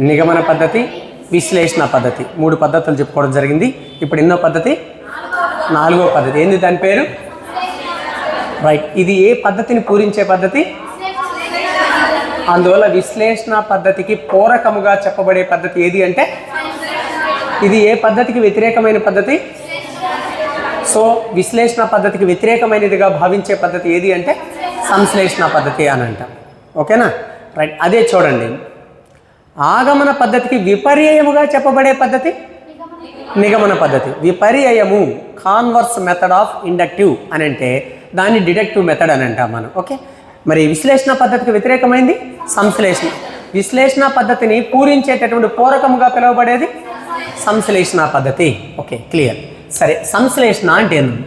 నిగమన పద్ధతి, విశ్లేషణ పద్ధతి, 3 పద్ధతులు చెప్పుకోవడం జరిగింది. ఇప్పుడు ఎన్నో పద్ధతి? 4వ పద్ధతి. ఏంది దాని పేరు? రైట్. ఇది ఏ పద్ధతిని పూరించే పద్ధతి? అందువల్ల విశ్లేషణ పద్ధతికి పూరకముగా చెప్పబడే పద్ధతి ఏది అంటే ఇది ఏ పద్ధతికి వ్యతిరేకమైన పద్ధతి? సో విశ్లేషణ పద్ధతికి వ్యతిరేకమైనదిగా భావించే పద్ధతి ఏది అంటే సంశ్లేషణ పద్ధతి అని అంటాం. ఓకేనా? రైట్. అదే చూడండి, ఆగమన పద్ధతికి విపర్యయముగా చెప్పబడే పద్ధతి నిగమన పద్ధతి. విపర్యయము కాన్వర్స్ మెథడ్ ఆఫ్ ఇండక్టివ్ అని అంటే దాన్ని డిడక్టివ్ మెథడ్ అని అంటాం మనం. ఓకే. మరి విశ్లేషణ పద్ధతికి వ్యతిరేకమైంది సంశ్లేషణ. విశ్లేషణ పద్ధతిని పూరించేటటువంటి పూరకముగా పిలువబడేది సంశ్లేషణ పద్ధతి. Okay, clear. సరే, సంశ్లేషణ అంటే ఏంది?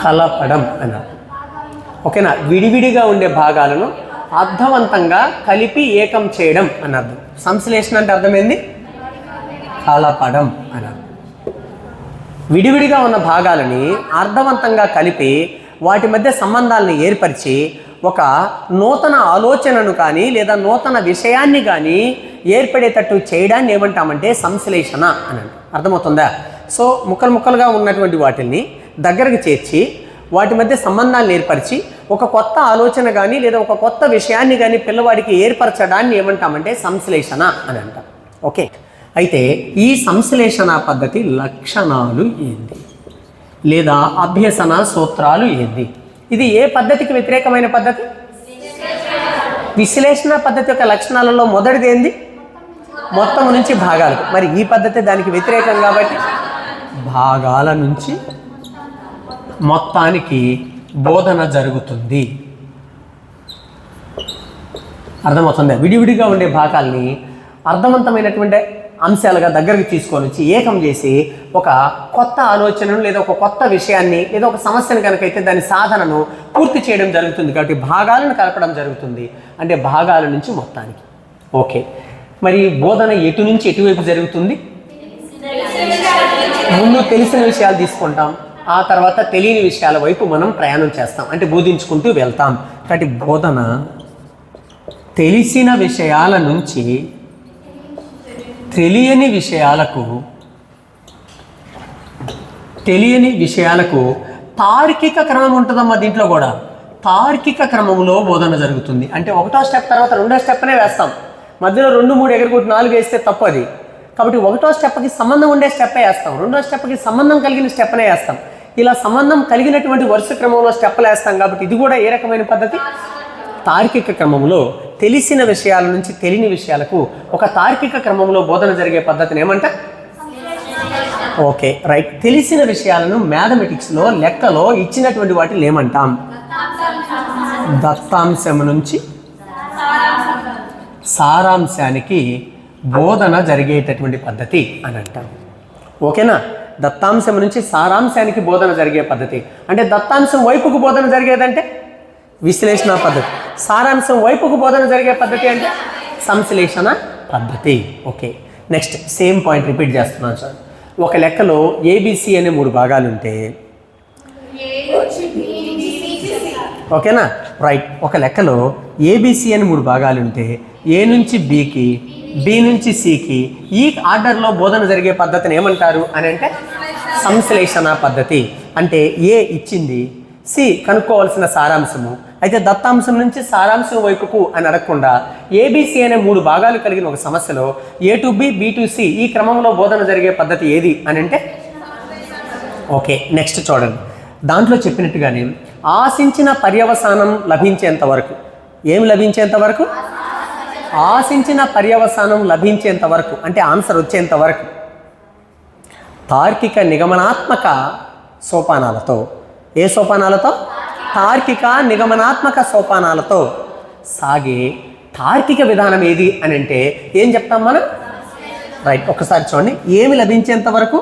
కలపడం అన్నారు. ఓకేనా? విడివిడిగా ఉండే భాగాలను అర్థవంతంగా కలిపి ఏకం చేయడం అని అర్థం. సంశ్లేషణ అంటే అర్థమైంది కలపడం అని అర్థం. విడివిడిగా ఉన్న భాగాలని అర్థవంతంగా కలిపి వాటి మధ్య సంబంధాలను ఏర్పరిచి ఒక నూతన ఆలోచనను కానీ లేదా నూతన విషయాన్ని కానీ ఏర్పడేటట్టు చేయడాన్ని ఏమంటామంటే సంశ్లేషణ అని అంటాం. అర్థమవుతుందా? సో ముక్కలు ముక్కలుగా ఉన్నటువంటి వాటిని దగ్గరకు చేర్చి వాటి మధ్య సంబంధాలను ఏర్పరిచి ఒక కొత్త ఆలోచన కానీ లేదా ఒక కొత్త విషయాన్ని కానీ పిల్లవాడికి ఏర్పరచడాన్ని ఏమంటామంటే సంశ్లేషణ అని అంటాం. ఓకే. అయితే ఈ సంశ్లేషణ పద్ధతి లక్షణాలు ఏంది లేదా అభ్యసన సూత్రాలు ఏంది? ఇది ఏ పద్ధతికి వ్యతిరేకమైన పద్ధతి? విశ్లేషణ పద్ధతి యొక్క లక్షణాలలో మొదటిది ఏంది? మొత్తం నుంచి భాగాలకు. మరి ఈ పద్ధతి దానికి వ్యతిరేకం కాబట్టి భాగాల నుంచి మొత్తానికి బోధన జరుగుతుంది. అర్థమవుతుందా? విడివిడిగా ఉండే భాగాల్ని అర్థవంతమైనటువంటి అంశాలుగా దగ్గరికి తీసుకొని వచ్చి ఏకం చేసి ఒక కొత్త ఆలోచనను లేదా ఒక కొత్త విషయాన్ని లేదా ఒక సమస్యను కనుకైతే దాని సాధనను పూర్తి చేయడం జరుగుతుంది. కాబట్టి భాగాలను కలపడం జరుగుతుంది. అంటే భాగాల నుంచి మొత్తానికి. ఓకే. మరి బోధన ఎటు నుంచి ఎటువైపు జరుగుతుంది? ముందు తెలిసిన విషయాలు తీసుకుంటాం, ఆ తర్వాత తెలియని విషయాల వైపు మనం ప్రయాణం చేస్తాం, అంటే బోధించుకుంటూ వెళ్తాం. కాబట్టి బోధన తెలిసిన విషయాల నుంచి తెలియని విషయాలకు తార్కిక క్రమం ఉంటుందమ్మా. దీంట్లో కూడా తార్కిక క్రమంలో బోధన జరుగుతుంది. అంటే 1వ స్టెప్ తర్వాత 2వ స్టెప్నే వేస్తాం. మధ్యలో 2, 3 ఎగరగొట్టి 4 వేస్తే తప్పు అది. కాబట్టి 1వ స్టెప్కి సంబంధం ఉండే స్టెప్పే వేస్తాం, 2వ స్టెప్కి సంబంధం కలిగిన స్టెప్నే వేస్తాం. ఇలా సంబంధం కలిగినటువంటి వరుస క్రమంలో స్టెప్పులు వేస్తాం. కాబట్టి ఇది కూడా ఏ రకమైన పద్ధతి? తార్కిక క్రమంలో తెలిసిన విషయాల నుంచి తెలియని విషయాలకు ఒక తార్కిక క్రమంలో బోధన జరిగే పద్ధతిని ఏమంట? Okay, right. తెలిసిన విషయాలను మ్యాథమెటిక్స్లో లెక్కలో ఇచ్చినటువంటి వాటిని ఏమంటాం? దత్తాంశం నుంచి సారాంశానికి బోధన జరిగేటటువంటి పద్ధతి అని అంటాం. ఓకేనా? దత్తాంశం నుంచి సారాంశానికి బోధన జరిగే పద్ధతి అంటే దత్తాంశం వైపుకు బోధన జరిగేదంటే విశ్లేషణ పద్ధతి, సారాంశం వైపుకు బోధన జరిగే పద్ధతి అంటే సంశ్లేషణ పద్ధతి. Okay, next same point repeat చేస్తున్నాను సార్. ఒక లెక్కలో ఏబిసి అనే 3 భాగాలు ఉంటే, ఓకేనా, రైట్. ఒక లెక్కలో ఏబిసి అని 3 భాగాలు ఉంటే ఏ నుంచి బికి, బి నుంచి సికి ఈ ఆర్డర్లో బోధన జరిగే పద్ధతిని ఏమంటారు అని అంటే సంశ్లేషణ పద్ధతి. అంటే ఏ ఇచ్చింది, సి కనుక్కోవాల్సిన సారాంశము, అయితే దత్తాంశం నుంచి సారాంశం వైపుకు అని అడగకుండా ఏబిసి అనే 3 భాగాలు కలిగిన ఒక సమస్యలో A to B, B to C ఈ క్రమంలో బోధన జరిగే పద్ధతి ఏది అని అంటే ఓకే. నెక్స్ట్ చూడండి, దాంట్లో చెప్పినట్టుగానే ఆశించిన పర్యవసానం లభించేంత వరకు, ఏం లభించేంత వరకు? ఆశించిన పర్యవసానం లభించేంత వరకు అంటే ఆన్సర్ వచ్చేంత వరకు తార్కిక నిగమనాత్మక సోపానాలతో, ఏ సోపానాలతో? తార్కిక నిగమనాత్మక సోపానాలతో సాగే తార్కిక విధానం ఏది అని అంటే ఏం చెప్తాం మనం? రైట్, ఒకసారి చూడండి. ఏమి లభించేంత వరకు?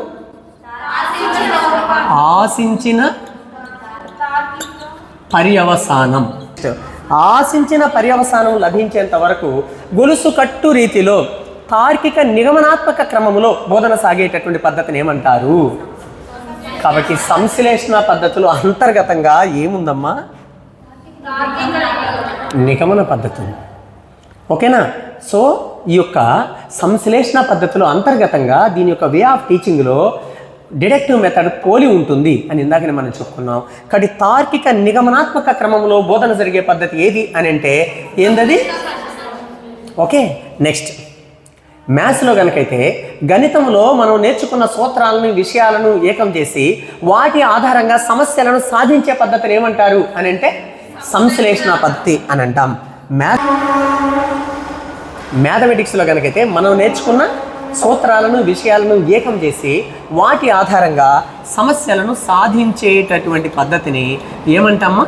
ఆశించిన పర్యవసానం. ఆశించిన పర్యవసానం లభించేంత వరకు గొలుసు కట్టు రీతిలో తార్కిక నిగమనాత్మక క్రమంలో బోధన సాగేటటువంటి పద్ధతిని ఏమంటారు? కాబట్టి సంశ్లేషణ పద్ధతులు అంతర్గతంగా ఏముందమ్మా? నిగమన పద్ధతి. ఓకేనా? సో ఈ యొక్క సంశ్లేషణ పద్ధతిలో అంతర్గతంగా దీని యొక్క వే ఆఫ్ టీచింగ్లో డిడక్టివ్ మెథడ్ పోలి ఉంటుంది అని ఇందాకనే మనం చెప్పుకున్నాం. కాబట్టి తార్కిక నిగమనాత్మక క్రమంలో బోధన జరిగే పద్ధతి ఏది అని అంటే ఏందది? ఓకే, నెక్స్ట్ మ్యాథ్స్లో కనుకైతే గణితంలో మనం నేర్చుకున్న సూత్రాలను విషయాలను ఏకం చేసి వాటి ఆధారంగా సమస్యలను సాధించే పద్ధతిని ఏమంటారు అని అంటే సంశ్లేషణ పద్ధతి అని అంటాం. మ్యాథమెటిక్స్లో కనుకైతే మనం నేర్చుకున్న సూత్రాలను విషయాలను ఏకం చేసి వాటి ఆధారంగా సమస్యలను సాధించేటటువంటి పద్ధతిని ఏమంటామా?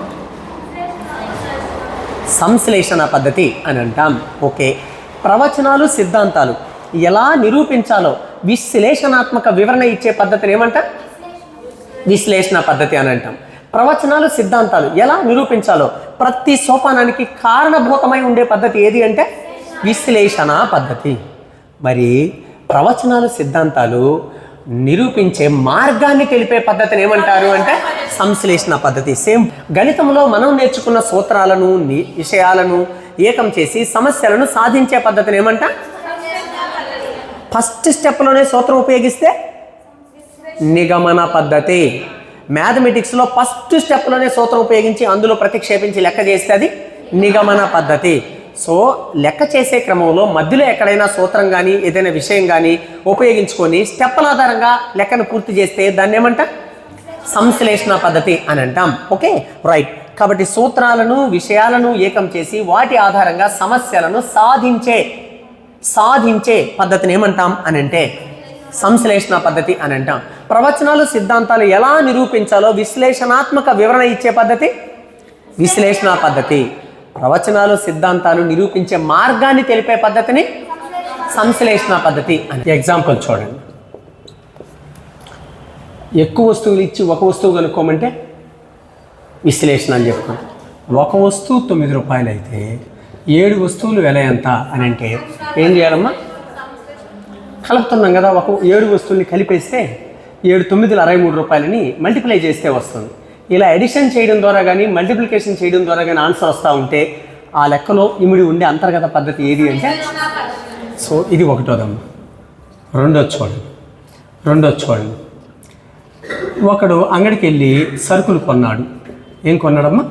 సంశ్లేషణ పద్ధతి అని అంటాం. ఓకే, ప్రవచనాలు సిద్ధాంతాలు ఎలా నిరూపించాలో విశ్లేషణాత్మక వివరణ ఇచ్చే పద్ధతిని ఏమంటాం? విశ్లేషణ పద్ధతి అని అంటాం. ప్రవచనాలు సిద్ధాంతాలు ఎలా నిరూపించాలో ప్రతి సోపానానికి కారణభూతమై ఉండే పద్ధతి ఏది అంటే విశ్లేషణ పద్ధతి. మరి ప్రవచనాలు సిద్ధాంతాలు నిరూపించే మార్గాన్ని తెలిపే పద్ధతిని ఏమంటారు అంటే సంశ్లేషణ పద్ధతి. సేమ్ గణితంలో మనం నేర్చుకున్న సూత్రాలను విషయాలను ఏకం చేసి సమస్యలను సాధించే పద్ధతిని ఏమంటా? ఫస్ట్ స్టెప్లోనే సూత్రం ఉపయోగిస్తే నిగమన పద్ధతి. మ్యాథమెటిక్స్లో ఫస్ట్ స్టెప్లోనే సూత్రం ఉపయోగించి అందులో ప్రతిక్షేపించి లెక్క చేస్తే అది నిగమన పద్ధతి. సో లెక్క చేసే క్రమంలో మధ్యలో ఎక్కడైనా సూత్రం కానీ ఏదైనా విషయం కానీ ఉపయోగించుకొని స్టెప్పుల ఆధారంగా లెక్కను పూర్తి చేస్తే దాన్ని ఏమంటా? సంశ్లేషణ పద్ధతి అని అంటాం. Okay, right. కాబట్టి సూత్రాలను విషయాలను ఏకం చేసి వాటి ఆధారంగా సమస్యలను సాధించే పద్ధతిని ఏమంటాం అని అంటే సంశ్లేషణ పద్ధతి అని అంటాం. ప్రవచనాలు సిద్ధాంతాలు ఎలా నిరూపించాలో విశ్లేషణాత్మక వివరణ ఇచ్చే పద్ధతి విశ్లేషణ పద్ధతి. ప్రవచనాలు సిద్ధాంతాలు నిరూపించే మార్గాన్ని తెలిపే పద్ధతిని సంశ్లేషణ పద్ధతి అని. ఎగ్జాంపుల్ చూడండి. ఎక్కువ వస్తువులు ఇచ్చి ఒక వస్తువు కనుక్కోమంటే విశ్లేషణ అని చెప్పుకోండి. ఒక వస్తువు 9 రూపాయలు అయితే 7 వస్తువులు వెల ఎంత అని అంటే ఏం చేయాలమ్మా? కలుపుతున్నాం కదా, 7 వస్తువుల్ని కలిపేస్తే 7 9 63 రూపాయలని మల్టిప్లై చేస్తే వస్తుంది. ఇలా ఎడిషన్ చేయడం ద్వారా కానీ మల్టిప్లికేషన్ చేయడం ద్వారా కానీ ఆన్సర్ వస్తూ ఉంటే ఆ లెక్కలో ఇమిడి ఉండే అంతర్గత పద్ధతి ఏది అంటే సో ఇది ఒకటోదమ్మా. రెండోది చూడండి. ఒకడు అంగడికి వెళ్ళి సరుకులు కొన్నాడు. ఏం కొన్నాడమ్మా?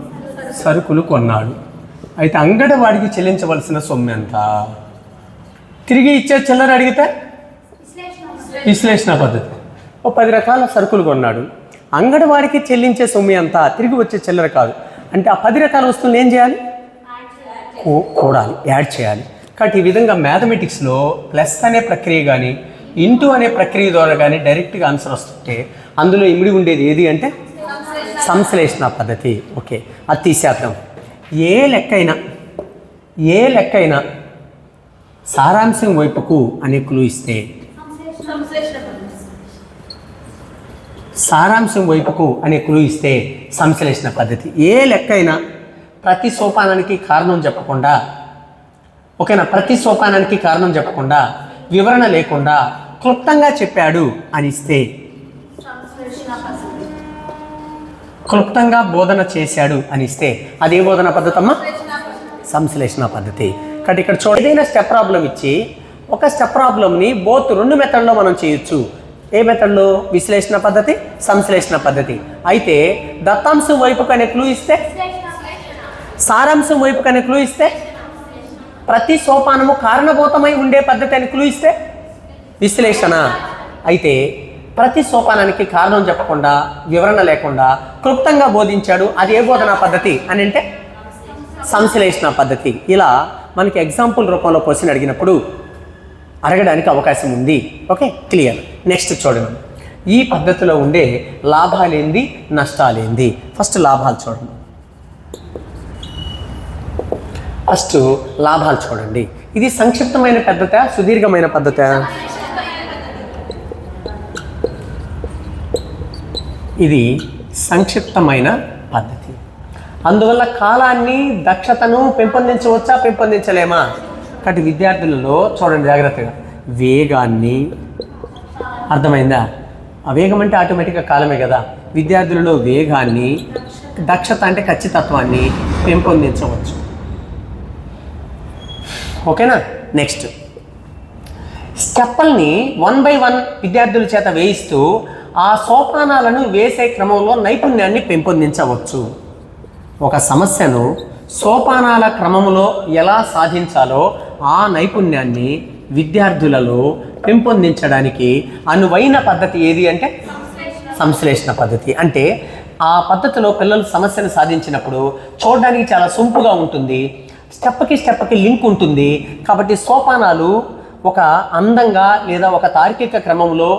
సరుకులు కొన్నాడు. అయితే అంగడి వాడికి చెల్లించవలసిన సొమ్ము ఎంత? తిరిగి ఇచ్చే చిల్లర అడిగితే విశ్లేషణ పద్ధతి. 10 రకాల సరుకులు కొన్నాడు. అంగడి వాడికి చెల్లించే సొమ్ము ఎంత? తిరిగి వచ్చే చిల్లర కాదు. అంటే ఆ 10 రకాల వస్తువులు ఏం చేయాలి? కూడాలి, యాడ్ చేయాలి. కాబట్టి ఈ విధంగా మ్యాథమెటిక్స్లో ప్లస్ అనే ప్రక్రియ కానీ ఇంటూ అనే ప్రక్రియ ద్వారా కానీ డైరెక్ట్గా ఆన్సర్ వస్తుంటే అందులో ఇమిడి ఉండేది ఏది అంటే సంశ్లేషణ పద్ధతి. ఓకే, అది తీసేద్దాం. ఏ లెక్కైనా సారాంశం వైపుకు అనే క్లూ ఇస్తే సంశ్లేషణ పద్ధతి. ఏ లెక్కైనా ప్రతి సోపానానికి కారణం చెప్పకుండా, ఓకేనా, వివరణ లేకుండా క్లుప్తంగా చెప్పాడు అనిస్తే, క్లుప్తంగా బోధన చేశాడు అనిస్తే అదే బోధన పద్ధతి అమ్మా? సంశ్లేషణ పద్ధతి. కాబట్టి ఇక్కడ ఏదైనా స్టెప్ ప్రాబ్లం ఇచ్చి ఒక స్టెప్ ప్రాబ్లంని బోత్ 2 మెథడ్లో మనం చేయొచ్చు. ఏ మెథడ్లో? విశ్లేషణ పద్ధతి, సంశ్లేషణ పద్ధతి. అయితే దత్తాంశం వైపుకు అనే క్లూ ఇస్తే, సారాంశం వైపుకు అనే క్లూ ఇస్తే, ప్రతి సోపానము కారణభూతమై ఉండే పద్ధతి అని క్లూ ఇస్తే విశ్లేషణ. అయితే ప్రతి సోపానానికి కారణం చెప్పకుండా వివరణ లేకుండా క్లుప్తంగా బోధించాడు, అది ఏ బోధనా పద్ధతి అని అంటే సంశ్లేషణ పద్ధతి. ఇలా మనకి ఎగ్జాంపుల్ రూపంలో క్వశ్చన్ అడిగినప్పుడు అడగడానికి అవకాశం ఉంది. Okay, clear. నెక్స్ట్ చూడండి. ఈ పద్ధతిలో ఉండే లాభాలేంది, నష్టాలేంది? ఫస్ట్ లాభాలు చూడండి. ఇది సంక్షిప్తమైన పద్ధత, సుదీర్ఘమైన పద్ధత? ఇది సంక్షిప్తమైన పద్ధతి. అందువల్ల కాలాన్ని, దక్షతను పెంపొందించవచ్చా, పెంపొందించలేమా? కాబట్టి విద్యార్థులలో చూడండి జాగ్రత్తగా, వేగాన్ని, అర్థమైందా? ఆ వేగం అంటే ఆటోమేటిక్గా కాలమే కదా. విద్యార్థులలో వేగాన్ని, దక్షత అంటే ఖచ్చితత్వాన్ని పెంపొందించవచ్చు. ఓకేనా. నెక్స్ట్ స్టెప్పుల్ని 1 by 1 విద్యార్థుల చేత వేయిస్తూ ఆ సోపానాలను వేసే క్రమంలో నైపుణ్యాన్ని పెంపొందించవచ్చు. ఒక సమస్యను సోపానాల క్రమంలో ఎలా సాధించాలో ఆ నైపుణ్యాన్ని విద్యార్థులలో పెంపొందించడానికి అనువైన పద్ధతి ఏది అంటే సంశ్లేషణ పద్ధతి. అంటే ఆ పద్ధతిలో పిల్లలు సమస్యను సాధించినప్పుడు చూడడానికి చాలా సొంపుగా ఉంటుంది, స్టెప్కి లింక్ ఉంటుంది. కాబట్టి సోపానాలు ఒక అందంగా లేదా ఒక తార్కిక క్రమంలో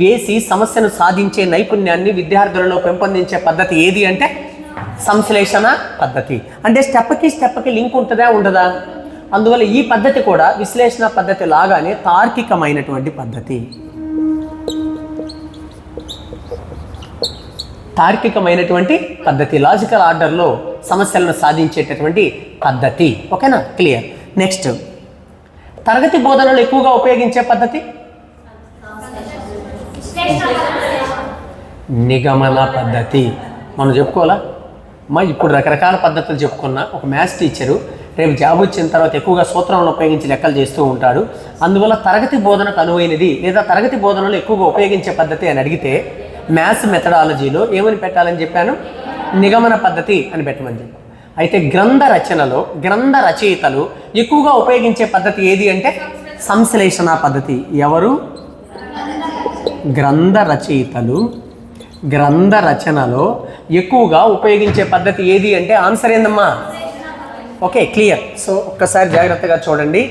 వేసి సమస్యను సాధించే నైపుణ్యాన్ని విద్యార్థులలో పెంపొందించే పద్ధతి ఏది అంటే సంశ్లేషణ పద్ధతి. అంటే స్టెప్కి లింక్ ఉంటుందా ఉండదా? అందువల్ల ఈ పద్ధతి కూడా విశ్లేషణ పద్ధతి లాగానే తార్కికమైనటువంటి పద్ధతి. తార్కికమైనటువంటి పద్ధతి, లాజికల్ ఆర్డర్లో సమస్యలను సాధించేటటువంటి పద్ధతి. ఓకేనా, క్లియర్. నెక్స్ట్ తరగతి బోధనలో ఎక్కువగా ఉపయోగించే పద్ధతి నిగమన పద్ధతి. మనం చెప్పుకోవాలా ఇప్పుడు రకరకాల పద్ధతులు చెప్పుకున్నా. ఒక మ్యాథ్స్ టీచరు రేపు జాబ్ వచ్చిన తర్వాత ఎక్కువగా సూత్రాలను ఉపయోగించి లెక్కలు చేస్తూ ఉంటాడు. అందువల్ల తరగతి బోధనకు అనువైనది లేదా తరగతి బోధనలో ఎక్కువగా ఉపయోగించే పద్ధతి అని అడిగితే మ్యాథ్స్ మెథడాలజీలో ఏమని పెట్టాలని చెప్పాను? నిగమన పద్ధతి అని పెట్టమని చెప్పాను. అయితే గ్రంథ రచయితలు ఎక్కువగా ఉపయోగించే పద్ధతి ఏది అంటే సంశ్లేషణ పద్ధతి. ఎవరు? గ్రంథ రచయితలు గ్రంథ రచనలో ఎక్కువగా ఉపయోగించే పద్ధతి ఏది అంటే ఆన్సర్ ఏందమ్మా? Okay, clear. సో ఒక్కసారి జాగ్రత్తగా చూడండి.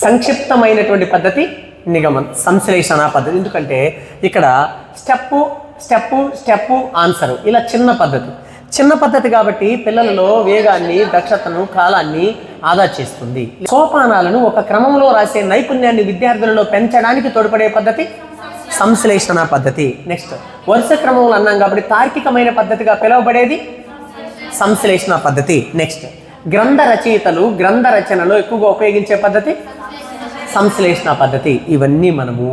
సంక్షిప్తమైనటువంటి పద్ధతి సంశ్లేషణ పద్ధతి. ఎందుకంటే ఇక్కడ స్టెప్పు ఆన్సరు ఇలా చిన్న పద్ధతి కాబట్టి పిల్లలలో వేగాన్ని, దక్షతను, కాలాన్ని ఆదా చేస్తుంది. సోపానాలను ఒక క్రమంలో రాసే నైపుణ్యాన్ని విద్యార్థులలో పెంచడానికి తోడ్పడే పద్ధతి సంశ్లేషణ పద్ధతి. నెక్స్ట్ వరుస క్రమంలో అన్నాం కాబట్టి తార్కికమైన పద్ధతిగా పిలువబడేది సంశ్లేషణ పద్ధతి. నెక్స్ట్ గ్రంథ రచయితలు గ్రంథ రచనలో ఎక్కువగా ఉపయోగించే పద్ధతి సంశ్లేషణ పద్ధతి. ఇవన్నీ మనము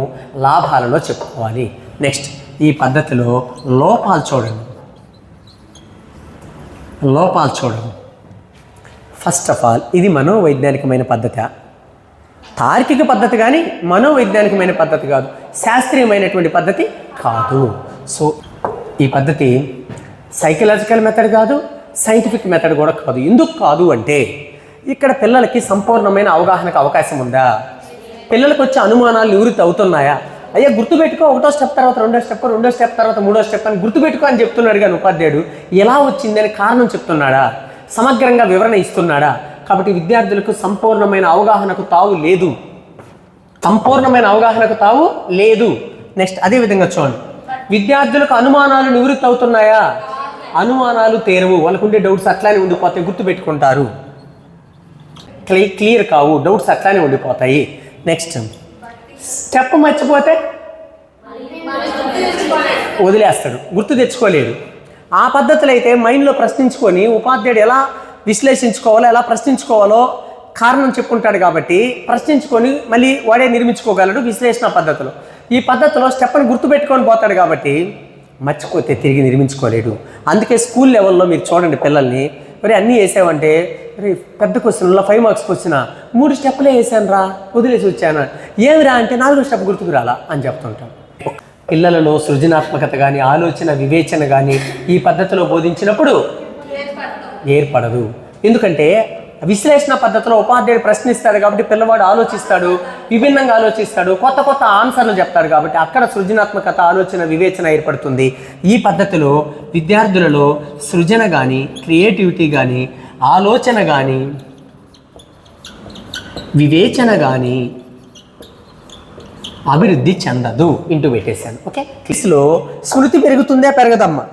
లాభాలలో చెప్పుకోవాలి. నెక్స్ట్ ఈ పద్ధతిలో లోపాలు చూడండి. ఫస్ట్ ఆఫ్ ఆల్ ఇది మనోవైజ్ఞానికమైన పద్ధతి, తార్కిక పద్ధతి కానీ మనోవైజ్ఞానికమైన పద్ధతి కాదు, శాస్త్రీయమైనటువంటి పద్ధతి కాదు. సో ఈ పద్ధతి సైకలాజికల్ మెథడ్ కాదు, సైంటిఫిక్ మెథడ్ కూడా కాదు. ఎందుకు కాదు అంటే ఇక్కడ పిల్లలకి సంపూర్ణమైన అవగాహనకు అవకాశం ఉందా? పిల్లలకు వచ్చే అనుమానాలు నివృత్తి అవుతున్నాయా? అయ్యా గుర్తుపెట్టుకో, 1వ స్టెప్ తర్వాత 2వ స్టెప్, 2వ స్టెప్ తర్వాత 3వ స్టెప్ అని గుర్తుపెట్టుకో అని చెప్తున్నాడు కానీ ఉపాధ్యాయుడు ఎలా వచ్చిందని కారణం చెప్తున్నాడా? సమగ్రంగా వివరణ ఇస్తున్నాడా? కాబట్టి విద్యార్థులకు సంపూర్ణమైన అవగాహనకు తావు లేదు. నెక్స్ట్ అదేవిధంగా చూడండి, విద్యార్థులకు అనుమానాలు నివృత్తి అవుతున్నాయా? అనుమానాలు తీరవు, వాళ్ళకుండే డౌట్స్ అట్లానే ఉండిపోతాయి, గుర్తుపెట్టుకుంటారు. క్లియర్ కావు, డౌట్స్ అట్లానే ఉండిపోతాయి. నెక్స్ట్ స్టెప్ మర్చిపోతే వదిలేస్తాడు, గుర్తు తెచ్చుకోలేడు. ఆ పద్ధతులు అయితే మైండ్లో ప్రశ్నించుకొని ఉపాధ్యాయుడు ఎలా విశ్లేషించుకోవాలో, ఎలా ప్రశ్నించుకోవాలో కారణం చెప్పుకుంటాడు కాబట్టి ప్రశ్నించుకొని మళ్ళీ వాడే నిర్మించుకోగలడు విశ్లేషణ పద్ధతిలో. ఈ పద్ధతిలో స్టెప్ని గుర్తుపెట్టుకొని పోతాడు కాబట్టి మర్చిపోతే తిరిగి నిర్మించుకోలేడు. అందుకే స్కూల్ లెవెల్లో మీరు చూడండి పిల్లల్ని, మరి అన్నీ వేసావంటే పెద్ద క్వశ్చన్లో 5 మార్క్స్ క్వశ్చన్ 3 స్టెప్లే వేసాను రా, వదిలేసి వచ్చాను. ఏమిరా అంటే 4వ స్టెప్ గుర్తుకు రాలా అని చెప్తుంటాం. పిల్లలలో సృజనాత్మకత కానీ, ఆలోచన వివేచన కానీ ఈ పద్ధతిలో బోధించినప్పుడు ఏర్పడదు. ఎందుకంటే విశ్లేషణ పద్ధతిలో ఉపాధ్యాయుడు ప్రశ్నిస్తాడు కాబట్టి పిల్లవాడు ఆలోచిస్తాడు, విభిన్నంగా ఆలోచిస్తాడు, కొత్త ఆన్సర్లు చెప్తాడు కాబట్టి అక్కడ సృజనాత్మకత, ఆలోచన వివేచన ఏర్పడుతుంది. ఈ పద్ధతిలో విద్యార్థులలో సృజన కానీ, క్రియేటివిటీ కానీ, ఆలోచన కానీ, వివేచన కానీ అభివృద్ధి చెందదు. ఇంటూ పెట్టేశాను. ఓకే, క్లాస్లో స్మృతి పెరుగుతుందా పెరగదమ్మా?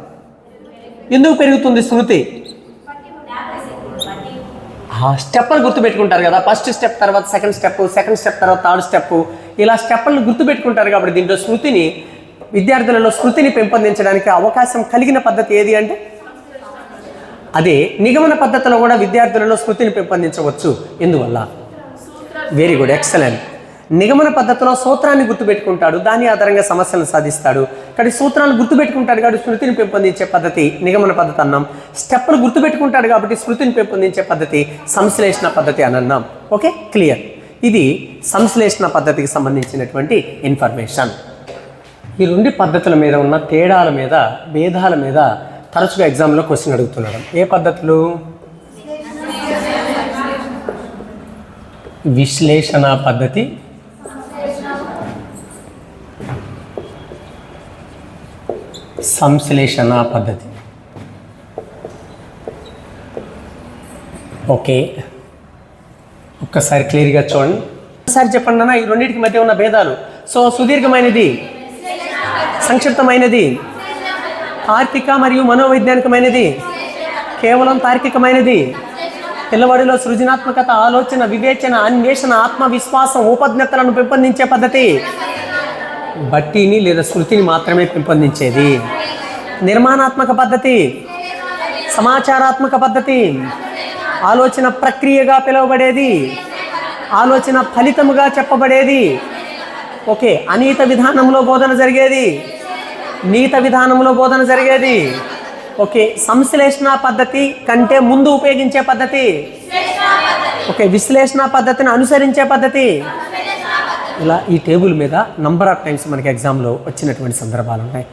ఎందుకు పెరుగుతుంది స్మృతి? స్టెప్లు గుర్తుపెట్టుకుంటారు కదా, ఫస్ట్ స్టెప్ తర్వాత సెకండ్ స్టెప్ తర్వాత 3rd స్టెప్, ఇలా స్టెప్లను గుర్తుపెట్టుకుంటారు కాబట్టి దీంట్లో విద్యార్థులలో స్మృతిని పెంపొందించడానికి అవకాశం కలిగిన పద్ధతి ఏది అంటే అదే నిగమన పద్ధతిలో కూడా విద్యార్థులలో స్మృతిని పెంపొందించవచ్చు. ఎందువల్ల? Very good, excellent. నిగమన పద్ధతిలో సూత్రాన్ని గుర్తుపెట్టుకుంటాడు, దాని ఆధారంగా సమస్యలను సాధిస్తాడు. కానీ సూత్రాలను గుర్తుపెట్టుకుంటాడు కాబట్టి స్మృతిని పెంపొందించే పద్ధతి నిగమన పద్ధతి అన్నాం. స్టెప్పులు గుర్తుపెట్టుకుంటాడు కాబట్టి స్మృతిని పెంపొందించే పద్ధతి సంశ్లేషణ పద్ధతి అని అన్నాం. Okay, clear. ఇది సంశ్లేషణ పద్ధతికి సంబంధించినటువంటి ఇన్ఫర్మేషన్. ఈ రెండు పద్ధతుల మీద ఉన్న తేడాల మీద, భేదాల మీద తరచుగా ఎగ్జామ్లో క్వశ్చన్ అడుగుతున్నాడు. ఏ పద్ధతులు? విశ్లేషణ పద్ధతి, సంశ్లేషణ పద్ధతి. ఓకే, ఒక్కసారి క్లియర్గా చూడండి. ఒకసారి చెప్పండి అన్న, ఈ రెండింటికి మధ్య ఉన్న భేదాలు. సో సుదీర్ఘమైనది, సంక్షిప్తమైనది, తార్కిక మరియు మనోవైజ్ఞానికమైనది, కేవలం తార్కికమైనది, పిల్లవాడిలో సృజనాత్మకత, ఆలోచన, వివేచన, అన్వేషణ, ఆత్మవిశ్వాసం, ఉపజ్ఞతలను పెంపొందించే పద్ధతి, బట్టిని లేదా స్మృతిని మాత్రమే పెంపొందించేది. నిర్మాణాత్మక పద్ధతి, సమాచారాత్మక పద్ధతి, ఆలోచన ప్రక్రియగా పిలువబడేది, ఆలోచన ఫలితముగా చెప్పబడేది. ఓకే, అనీత విధానంలో బోధన జరిగేది, నీత విధానంలో బోధన జరిగేది. ఓకే, సంశ్లేషణ పద్ధతి కంటే ముందు ఉపయోగించే పద్ధతి. ఓకే, విశ్లేషణ పద్ధతిని అనుసరించే పద్ధతి. ఇలా ఈ టేబుల్ మీద నంబర్ ఆఫ్ టైమ్స్ మనకి ఎగ్జామ్లో వచ్చినటువంటి సందర్భాలు ఉంటాయి.